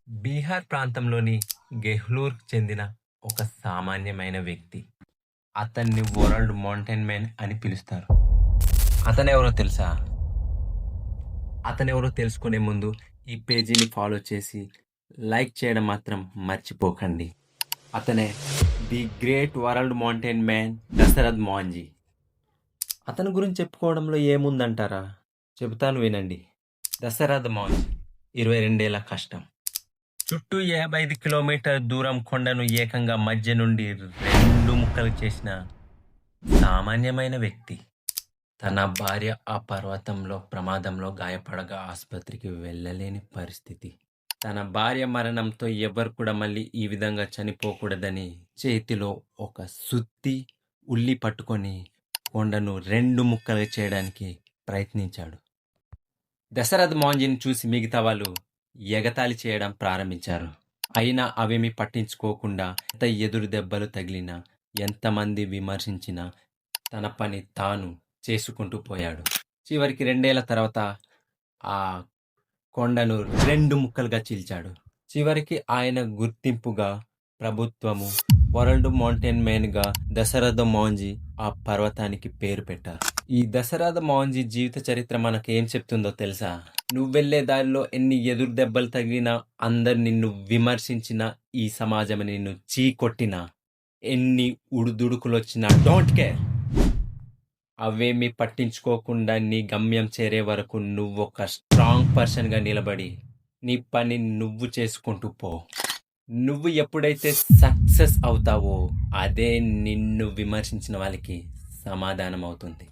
బీహార్ ప్రాంతంలోని గెహ్లూర్‌కు చెందిన ఒక సామాన్యమైన వ్యక్తి. అతన్ని వరల్డ్ మౌంటైన్ మ్యాన్ అని పిలుస్తారు. అతనెవరో తెలుసా? అతనెవరో తెలుసుకునే ముందు ఈ పేజీని ఫాలో చేసి లైక్ చేయడం మాత్రం మర్చిపోకండి. అతనే the great world mountain man Dashrath Manjhi. అతని గురించి చెప్పుకోవడంలో ఏముందంటారా? చెబుతాను వినండి. దశరథ్ మాంఝీ 22 ఏళ్ల కష్టం. చుట్టూ 55 కిలోమీటర్ దూరం కొండను ఏకంగా మధ్య నుండి 2 ముక్కలు చేసిన సామాన్యమైన వ్యక్తి. తన భార్య ఆ పర్వతంలో ప్రమాదంలో గాయపడగా ఆసుపత్రికి వెళ్ళలేని పరిస్థితి. తన భార్య మరణంతో ఎవరు కూడా మళ్ళీ ఈ విధంగా చనిపోకూడదని చేతిలో ఒక సుత్తి, ఉల్లి పట్టుకొని కొండను 2 ముక్కలు చేయడానికి ప్రయత్నించాడు. దశరథ్ మాంఝీని చూసి మిగతా వాళ్ళు ఎగతాళి చేయడం ప్రారంభించారు. అయినా అవేమీ పట్టించుకోకుండా ఎంత ఎదురు దెబ్బలు తగిలినా, ఎంతమంది విమర్శించినా తన పని తాను చేసుకుంటూ పోయాడు. చివరికి 2 ఏళ్ల తర్వాత ఆ కొండను 2 ముక్కలుగా చీల్చాడు. చివరికి ఆయన గుర్తింపుగా ప్రభుత్వము వరల్డ్ మౌంటైన్ మ్యాన్‌గా దశరథ మాంఝీ ఆ పర్వతానికి పేరు పెట్టారు. ఈ దశరథ మాంఝీ జీవిత చరిత్ర మనకేం చెప్తుందో తెలుసా? నువ్వెళ్ళే దారిలో ఎన్ని ఎదురు దెబ్బలు తగిలినా, అందరు నిన్ను విమర్శించినా, ఈ సమాజం నిన్ను చీకొట్టినా, ఎన్ని ఉడుదుడుకులొచ్చినా డోంట్ కేర్. అవేమీ పట్టించుకోకుండా నీ గమ్యం చేరే వరకు నువ్వొక స్ట్రాంగ్ పర్సన్‌గా నిలబడి, నీ పని నువ్వు చేసుకుంటూ పో. నువ్వు ఎప్పుడైతే సక్సెస్ అవుతావో, అదే నిన్ను విమర్శించిన వాళ్ళకి సమాధానం అవుతుంది.